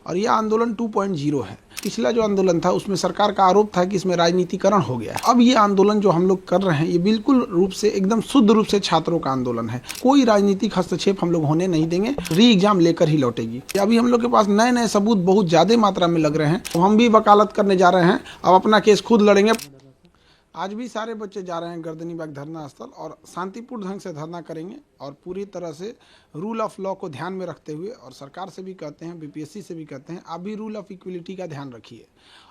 और यह आंदोलन 2.0 है। पिछला जो आंदोलन था उसमें सरकार का आरोप था कि इसमें राजनीतिकरण हो गया है। अब ये आंदोलन जो हम लोग कर रहे हैं ये बिल्कुल रूप से एकदम शुद्ध रूप से छात्रों का आंदोलन है। कोई राजनीतिक हस्तक्षेप हम लोग होने नहीं देंगे। री एग्जाम लेकर ही लौटेगी। अभी हम लोग के पास नए नए सबूत बहुत ज्यादा मात्रा में लग रहे हैं, तो हम भी वकालत करने जा रहे हैं। अब अपना केस खुद लड़ेंगे। आज भी सारे बच्चे जा रहे हैं गर्दनीबाग धरना स्थल और शांतिपूर्ण ढंग से धरना करेंगे और पूरी तरह से रूल ऑफ लॉ को ध्यान में रखते हुए, और सरकार से भी कहते हैं, बीपीएससी से भी कहते हैं, आप भी रूल ऑफ इक्वलिटी का ध्यान रखिए।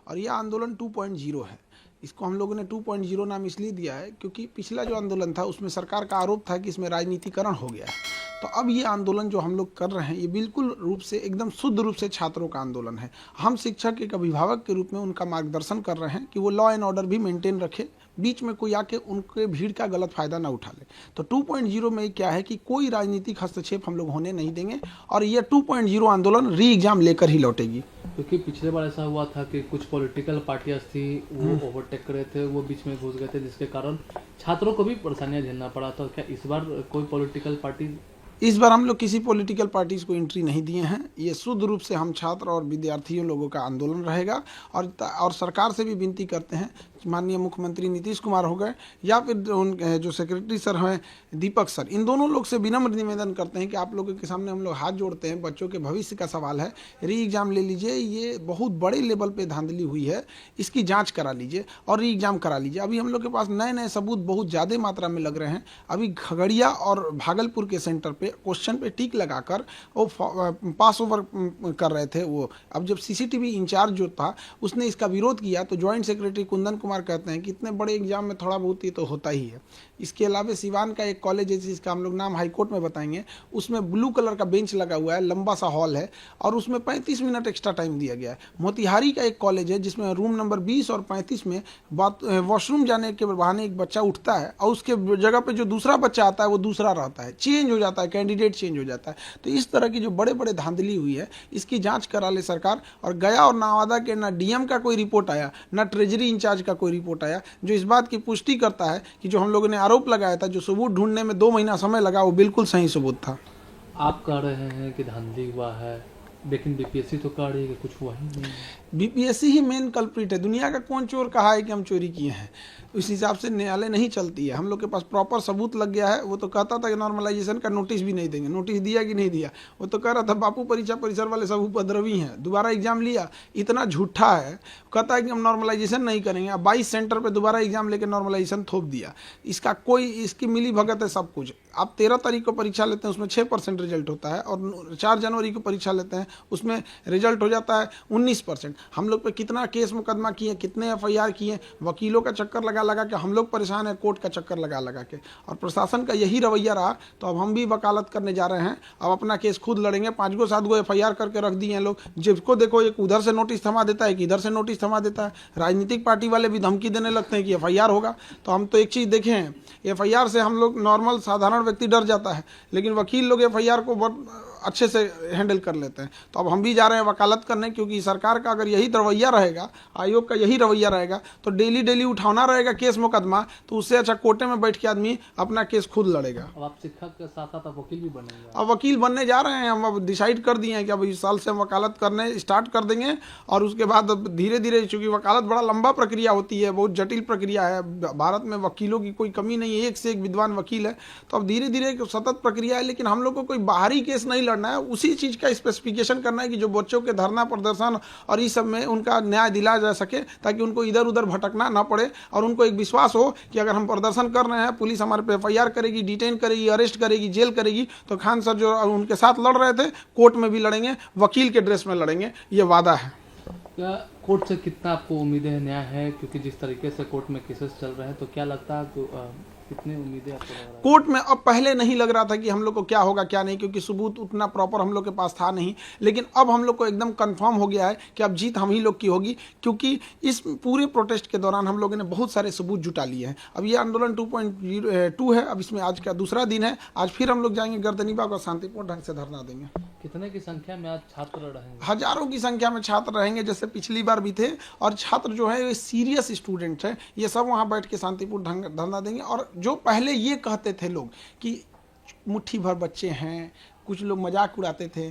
और यह आंदोलन 2.0 है। इसको हम लोगों ने 2.0 नाम इसलिए दिया है क्योंकि पिछला जो आंदोलन था उसमें सरकार का आरोप था कि इसमें राजनीतिकरण हो गया है। तो अब ये आंदोलन जो हम लोग कर रहे हैं ये बिल्कुल रूप से एकदम शुद्ध रूप से छात्रों का आंदोलन है। हम शिक्षक एक अभिभावक के रूप में उनका मार्गदर्शन कर रहे हैं कि वो लॉ एंड ऑर्डर भी मेंटेन रखे, बीच में कोई आके उनके भीड़ का गलत फायदा ना उठा ले। तो 2.0 में क्या है कि कोई राजनीतिक हस्तक्षेप हम लोग होने नहीं देंगे और ये 2.0 आंदोलन री एग्जाम लेकर ही लौटेगी। क्योंकि पिछले बार ऐसा हुआ था कि कुछ पॉलिटिकल पार्टियां थी वो ओवरटेक कर रहे थे, वो बीच में घुस गए थे, जिसके कारण छात्रों को भी परेशानियां झेलना पड़ा। तो क्या इस बार कोई पॉलिटिकल पार्टी? इस बार हम लोग किसी पॉलिटिकल पार्टीज को एंट्री नहीं दिए हैं। ये शुद्ध रूप से हम छात्र और विद्यार्थियों लोगों का आंदोलन रहेगा। और सरकार से भी विनती करते हैं, माननीय मुख्यमंत्री नीतीश कुमार हो गए या फिर उन जो सेक्रेटरी सर हैं दीपक सर, इन दोनों लोग से विनम्र निवेदन करते हैं कि आप लोगों के सामने हम लोग हाथ जोड़ते हैं। बच्चों के भविष्य का सवाल है, री एग्जाम ले लीजिए। ये बहुत बड़े लेवल पे धांधली हुई है, इसकी जांच करा लीजिए और री एग्जाम करा लीजिए। अभी हम लोग के पास नए नए सबूत बहुत ज़्यादा मात्रा में लग रहे हैं। अभी खगड़िया और भागलपुर के सेंटर पे क्वेश्चन पे टिक लगाकर वो पास ओवर कर रहे थे। वो अब जब सीसीटीवी इंचार्ज जो था उसने इसका विरोध किया तो ज्वाइंट सेक्रेटरी कुंदन कुमार कहते हैं कि इतने बड़े एग्जाम में थोड़ा बहुत ही तो होता ही है। इसके अलावा सिवान का एक कॉलेज है जिसका हम लोग नाम हाईकोर्ट में बताएंगे, उसमें ब्लू कलर का बेंच लगा हुआ है, लंबा सा हॉल है और उसमें 35 मिनट एक्स्ट्रा टाइम दिया गया है। मोतिहारी का एक कॉलेज है जिसमें रूम नंबर 20 और 35 में वॉशरूम जाने के बहाने एक बच्चा उठता है और उसके जगह पे जो दूसरा बच्चा आता है वो दूसरा रहता है, चेंज हो जाता है, कैंडिडेट चेंज हो जाता है। तो इस तरह की जो बड़े बड़े धांधली हुई है इसकी जांच करा ले सरकार। और गया और नवादा के ना डीएम का कोई रिपोर्ट आया, ना ट्रेजरी इंचार्ज का कोई रिपोर्ट आया जो इस बात की पुष्टि करता है कि जो हम लोगों ने आरोप लगाया था, जो सबूत ढूंढने में 2 महीना समय लगा, वो बिल्कुल सही सबूत था। आप कह रहे हैं कि धांधली हुआ है, लेकिन बीपीएससी तो कह रही है कि कुछ हुआ ही नहीं। बीपीएससी ही मेन कल्प्रिट है। दुनिया का कौन चोर कहा है कि हम चोरी किए हैं? उस हिसाब से न्यायालय नहीं चलती है। हम लोग के पास प्रॉपर सबूत लग गया है। वो तो कहता था कि नॉर्मलाइजेशन का नोटिस भी नहीं देंगे। नोटिस दिया कि नहीं दिया? वो तो कह रहा था बापू परीक्षा परिसर वाले सब उपद्रवी हैं, दोबारा एग्जाम लिया। इतना झूठा है, कहता है कि हम नॉर्मलाइजेशन नहीं करेंगे। 22 सेंटर पर दोबारा एग्जाम लेकर नॉर्मलाइजेशन थोप दिया। इसका कोई, इसकी मिली भगत है सब कुछ। आप 13 तारीख को परीक्षा लेते हैं उसमें 6% रिजल्ट होता है और 4 जनवरी को परीक्षा लेते हैं उसमें रिजल्ट हो जाता है 19%। हम लोग पे कितना केस मुकदमा किए, कितने एफआईआर किए, वकीलों का चक्कर लगा लगा के हम लोग परेशान है, कोर्ट का चक्कर लगा लगा के। और प्रशासन का यही रवैया रहा तो अब हम भी वकालत करने जा रहे हैं। अब अपना केस खुद लड़ेंगे। 5 गो 7 गो एफआईआर करके रख दिए हैं लोग। जिसको देखो एक उधर से नोटिस थमा देता है, एक इधर से नोटिस थमा देता है। राजनीतिक पार्टी वाले भी धमकी देने लगते हैं कि एफआईआर होगा। तो हम तो एक चीज़ देखे हैं, एफआईआर से हम लोग नॉर्मल साधारण व्यक्ति डर जाता है, लेकिन वकील लोग एफआईआर को बहुत अच्छे से हैंडल कर लेते हैं। तो अब हम भी जा रहे हैं वकालत करने, क्योंकि सरकार का अगर यही रवैया रहेगा, आयोग का यही रवैया रहेगा तो डेली डेली उठाना रहेगा केस मुकदमा, तो उससे अच्छा कोर्टे में बैठ के आदमी अपना केस खुद लड़ेगा। अब आप शिक्षक के साथ साथ वकील भी बनेंगे? अब वकील बनने जा रहे हैं हम। अब डिसाइड कर दिए हैं कि अब इस साल से हम वकालत करने स्टार्ट कर देंगे और उसके बाद अब धीरे धीरे, चूँकि वकालत बड़ा लंबा प्रक्रिया होती है, बहुत जटिल प्रक्रिया है। भारत में वकीलों की कोई कमी नहीं है, एक से एक विद्वान वकील है। तो अब धीरे धीरे सतत प्रक्रिया है, लेकिन हम लोग को कोई बाहरी केस नहीं लड़ना है। उसी चीज़ का स्पेसिफिकेशन करना है कि जो बच्चों के धरना प्रदर्शन और इस सब में उनका न्याय दिलाया जा सके, ताकि उनको इधर उधर भटकना ना पड़े और उनको एक विश्वास हो कि अगर हम प्रदर्शन कर रहे हैं, पुलिस हमारे पे एफआईआर करेगी, डिटेन करेगी, अरेस्ट करेगी, जेल करेगी। तो खान सर जो उनके साथ लड़ रहे थे, कोर्ट में भी लड़ेंगे, वकील के ड्रेस में लड़ेंगे, ये वादा है। क्या कोर्ट से कितना आपको उम्मीदें है, न्याय है? क्योंकि जिस तरीके से कोर्ट में केसेस चल रहे हैं, तो क्या लगता है कितनी उम्मीदें आपको लग रहा है? कोर्ट में अब पहले नहीं लग रहा था कि हम लोग को क्या होगा क्या नहीं, क्योंकि सबूत उतना प्रॉपर हम लोग के पास था नहीं। लेकिन अब हम लोग को एकदम कंफर्म हो गया है कि अब जीत हम ही लोग की होगी, क्योंकि इस पूरे प्रोटेस्ट के दौरान हम लोगों ने बहुत सारे सबूत जुटा लिए हैं। अब ये आंदोलन 2.2 है। अब इसमें आज का दूसरा दिन है। आज फिर हम लोग जाएंगे गर्दनीबाग और शांतिपूर्ण ढंग से धरना देंगे। कितने की संख्या में आज छात्र रहेंगे? हजारों की संख्या में छात्र रहेंगे, जैसे पिछली बार भी थे। और छात्र जो है ये सीरियस स्टूडेंट हैं, ये सब वहाँ बैठ के शांतिपूर्ण धरना देंगे। और जो पहले ये कहते थे लोग कि मुट्ठी भर बच्चे हैं, कुछ लोग मजाक उड़ाते थे,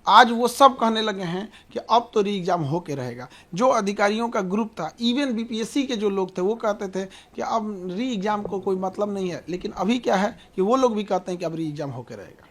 आज वो सब कहने लगे हैं कि अब तो री एग्ज़ाम होके रहेगा। जो अधिकारियों का ग्रुप था, इवन बीपीएससी के जो लोग थे, वो कहते थे कि अब री एग्ज़ाम को कोई मतलब नहीं है, लेकिन अभी क्या है कि वो लोग भी कहते हैं कि अब री एग्ज़ाम होके रहेगा।